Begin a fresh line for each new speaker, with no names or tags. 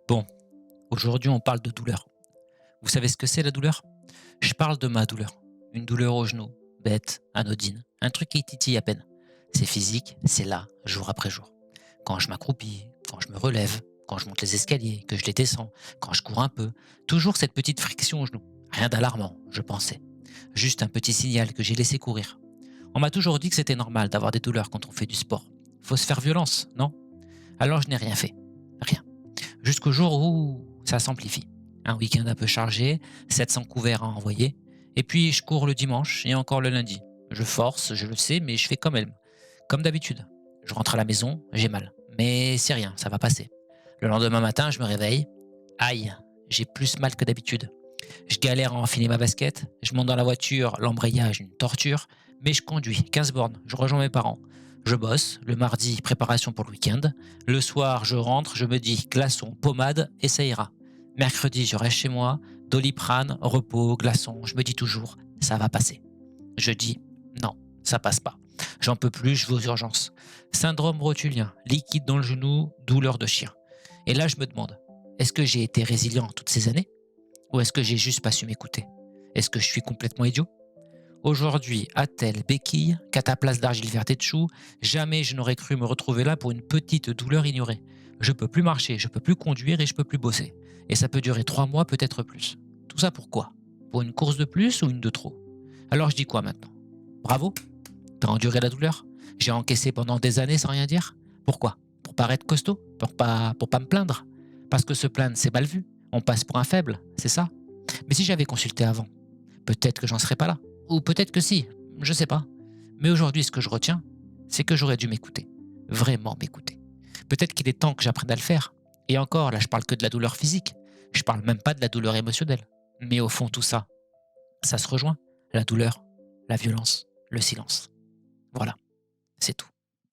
Bon, aujourd'hui on parle de douleur. Vous savez ce que c'est la douleur? Je parle de ma douleur. Une douleur au genou, bête, anodine, un truc qui titille à peine. C'est physique, c'est là, jour après jour. Quand je m'accroupis, quand je me relève, quand je monte les escaliers, que je les descends, quand je cours un peu, toujours cette petite friction au genou. Rien d'alarmant, je pensais. Juste un petit signal que j'ai laissé courir. On m'a toujours dit que c'était normal d'avoir des douleurs quand on fait du sport. Faut se faire violence, non? Alors je n'ai rien fait. Rien. Jusqu'au jour où ça s'amplifie. Un week-end un peu chargé, 700 couverts à envoyer, et puis je cours le dimanche et encore le lundi. Je force, je le sais, mais je fais comme elle. Comme d'habitude. Je rentre à la maison, j'ai mal. Mais c'est rien, ça va passer. Le lendemain matin, je me réveille. Aïe, j'ai plus mal que d'habitude. Je galère à enfiler ma basket, je monte dans la voiture, l'embrayage une torture, mais je conduis 15 bornes, je rejoins mes parents. Je bosse, le mardi, préparation pour le week-end. Le soir, je rentre, je me dis glaçon, pommade et ça ira. Mercredi, je reste chez moi, doliprane, repos, glaçon, je me dis toujours, ça va passer. Jeudi, non, ça passe pas. J'en peux plus, je vais aux urgences. Syndrome rotulien, liquide dans le genou, douleur de chien. Et là, je me demande, est-ce que j'ai été résilient toutes ces années? Ou est-ce que j'ai juste pas su m'écouter? Est-ce que je suis complètement idiot? Aujourd'hui, attelle, béquille, cataplasme d'argile verte et de chou, jamais je n'aurais cru me retrouver là pour une petite douleur ignorée. Je peux plus marcher, je peux plus conduire et je peux plus bosser. Et ça peut durer 3 mois, peut-être plus. Tout ça pour quoi? Pour une course de plus ou une de trop? Alors je dis quoi maintenant? Bravo? T'as enduré la douleur? J'ai encaissé pendant des années sans rien dire? Pourquoi? Pour paraître costaud? Pour pas me plaindre? Parce que se plaindre, c'est mal vu. On passe pour un faible, c'est ça? Mais si j'avais consulté avant, peut-être que j'en serais pas là. Ou peut-être que si, je sais pas. Mais aujourd'hui, ce que je retiens, c'est que j'aurais dû m'écouter. Vraiment m'écouter. Peut-être qu'il est temps que j'apprenne à le faire. Et encore, là, je parle que de la douleur physique. Je parle même pas de la douleur émotionnelle. Mais au fond, tout ça, ça se rejoint. La douleur, la violence, le silence. Voilà, c'est tout.